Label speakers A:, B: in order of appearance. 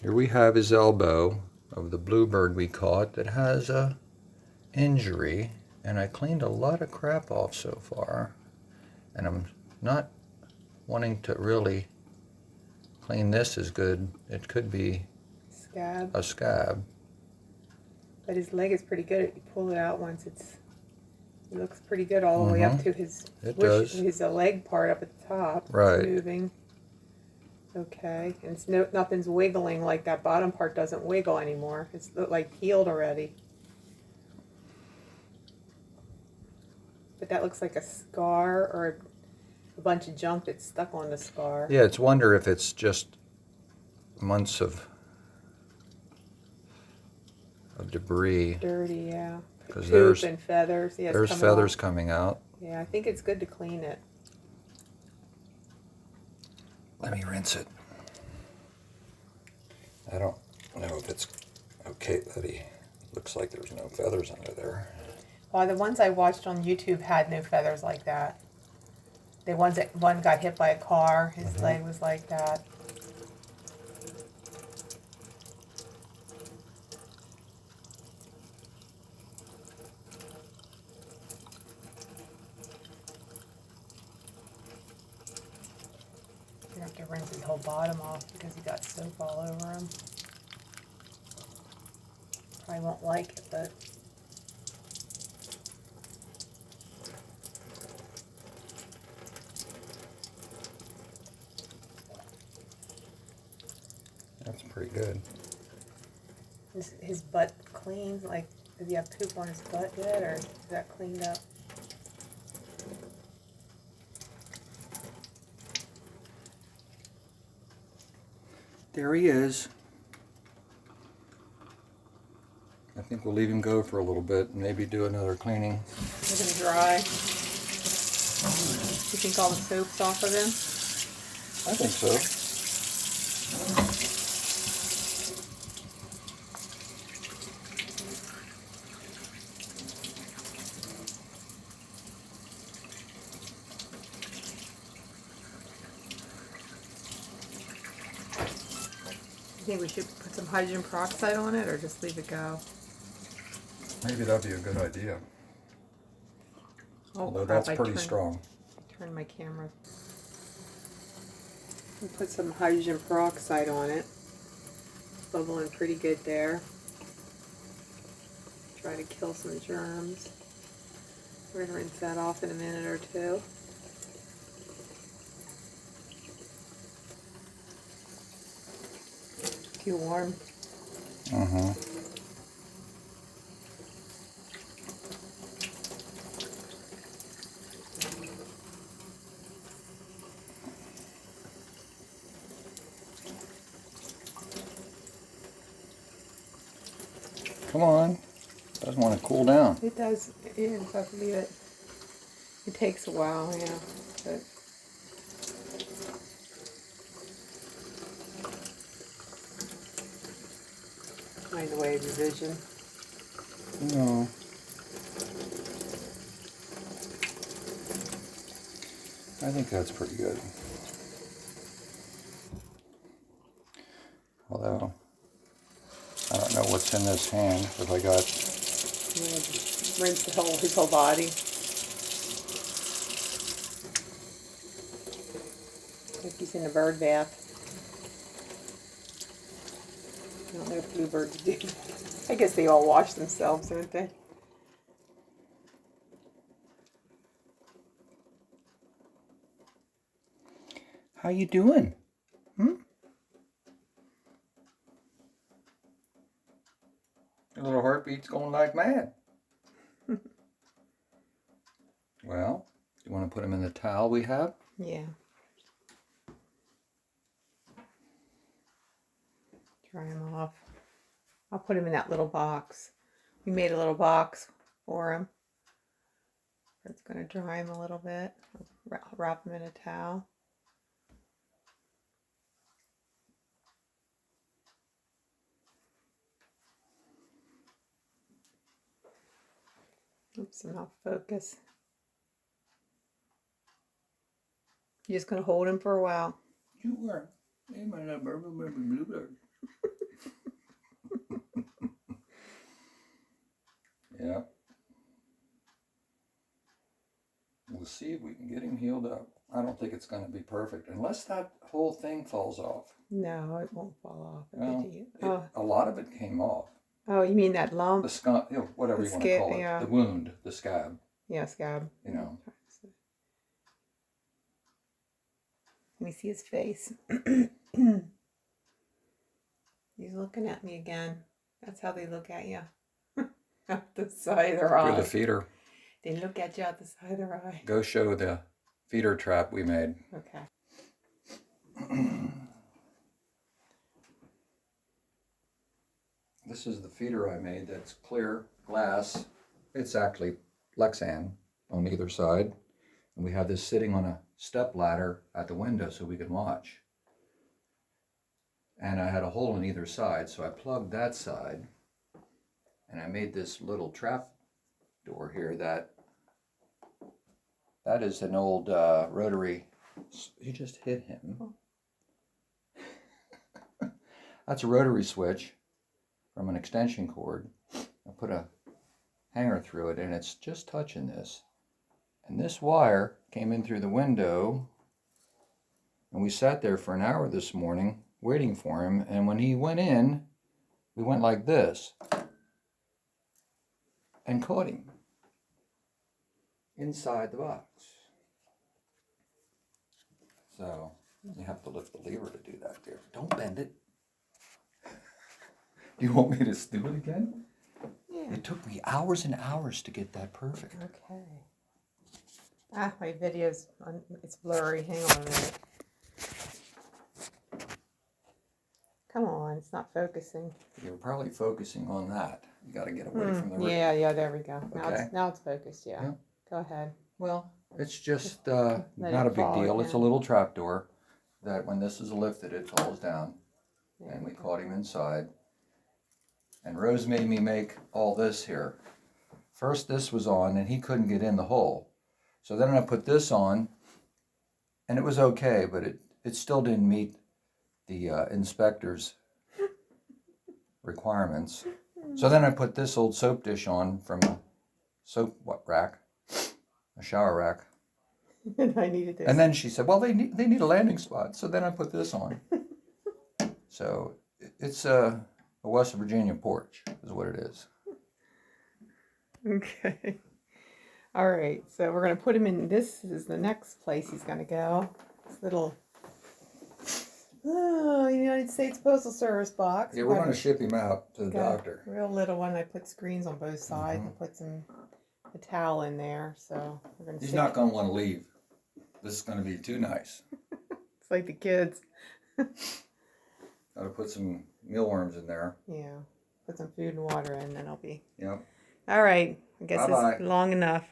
A: Here we have his elbow of the BlueBird we caught that has a injury, and I cleaned a lot of crap off so far, and I'm not wanting to really clean this as good. It could be
B: Scab.
A: a scab.
B: But his leg is pretty good. You pull it out once, it looks pretty good all the way up to his leg part up at the top.
A: Right.
B: It's moving. Okay, and it's nothing's wiggling, like that bottom part doesn't wiggle anymore. It's like healed already. But that looks like a scar or a bunch of junk that's stuck on the scar.
A: Yeah, it's wonder if it's just months of debris.
B: Dirty, yeah.
A: Because
B: Poop and feathers. Yeah,
A: there's feathers coming out.
B: Yeah, I think it's good to clean it.
A: Let me rinse it. I don't know if it's okay that he looks like there's no feathers under there.
B: Well, the ones I watched on YouTube had no feathers like that. The ones that one got hit by a car, his leg was like that. You have to rinse his whole bottom off because he got soap all over him. Probably won't like it, but
A: That's pretty good.
B: his butt clean. Like, does he have poop on his butt yet, or is that cleaned up?
A: There he is. I think we'll leave him go for a little bit and maybe do another cleaning.
B: Let him dry. You think all the soap's off of him?
A: I think so.
B: You think we should put some hydrogen peroxide on it, or just leave it go?
A: Maybe that'd be a good idea.
B: Oh,
A: Although
B: crap,
A: that's pretty strong.
B: Turn my camera. We put some hydrogen peroxide on it. Bubbling pretty good there. Try to kill some germs. We're going to rinse that off in a minute or two. Too warm.
A: Come on. It doesn't want to cool down.
B: It does. Yeah, you have to leave it. It takes a while, yeah. But mind the way of your vision.
A: No. I think that's pretty good. Although, I don't know what's in this hand, if I got...
B: Rinse his whole body. Like he's in a bird bath. I don't know if bluebirds do. I guess they all wash themselves, don't they?
A: How you doing? Your little heartbeat's going like mad. Well, you want to put him in the towel we have?
B: Yeah. Dry him off. I'll put him in that little box. We made a little box for him. It's going to dry him a little bit. Wrap him in a towel. Oops, I'm off focus. You're just going to hold him for a while.
A: You were. Hey, my little bluebird. Yeah. We'll see if we can get him healed up. I don't think it's going to be perfect unless that whole thing falls off.
B: No, it won't fall off.
A: Well, a lot of it came off.
B: Oh, you mean that lump?
A: The scab, whatever you want to call it.
B: Yeah.
A: The wound, the scab.
B: Yeah, scab.
A: You know.
B: Let me see his face. He's looking at me again. That's how they look at you. Out the side of their eye.
A: Through the feeder.
B: They look at you out the side of their eye.
A: Go show the feeder trap we made.
B: Okay.
A: This is the feeder I made that's clear glass. It's actually Lexan on either side. And we have this sitting on a step ladder at the window so we can watch. And I had a hole in either side, so I plugged that side. And I made this little trap door here that is an old rotary. You just hit him. That's a rotary switch from an extension cord. I put a hanger through it and it's just touching this. And this wire came in through the window and we sat there for an hour this morning waiting for him, and when he went in, we went like this and caught him inside the box. So you have to lift the lever to do that there. Don't bend it. Do you want me to do it again?
B: Yeah.
A: It took me hours and hours to get that perfect.
B: Okay. Ah, my video's it's blurry. Hang on a minute. Come on, it's not focusing.
A: You're probably focusing on that. You got to get away from the
B: Yeah, there we go.
A: Okay.
B: Now it's focused, yeah. Go ahead.
A: Well, it's just not a big deal. It's a little trap door that when this is lifted, it falls down.
B: Yeah.
A: And we caught him inside. And Rose made me make all this here. First this was on and he couldn't get in the hole. So then I put this on and it was okay, but it still didn't meet the inspector's requirements. So then I put this old soap dish on from a soap rack, a shower rack.
B: And I needed this.
A: And then she said, well, they need a landing spot. So then I put this on. So it's a West Virginia porch is what it is.
B: Okay. All right. So we're going to put him in. This is the next place he's going to go. This little United States Postal Service box.
A: Yeah, we're going to ship him out to the doctor.
B: Real little one. I put screens on both sides and put a towel in there. So we're going to.
A: He's not going to want to leave. This is going to be too nice.
B: It's like the kids.
A: Got to put some mealworms in there.
B: Yeah. Put some food and water in, and then I'll be.
A: Yep.
B: All right. I guess
A: Bye-bye.
B: it's long enough.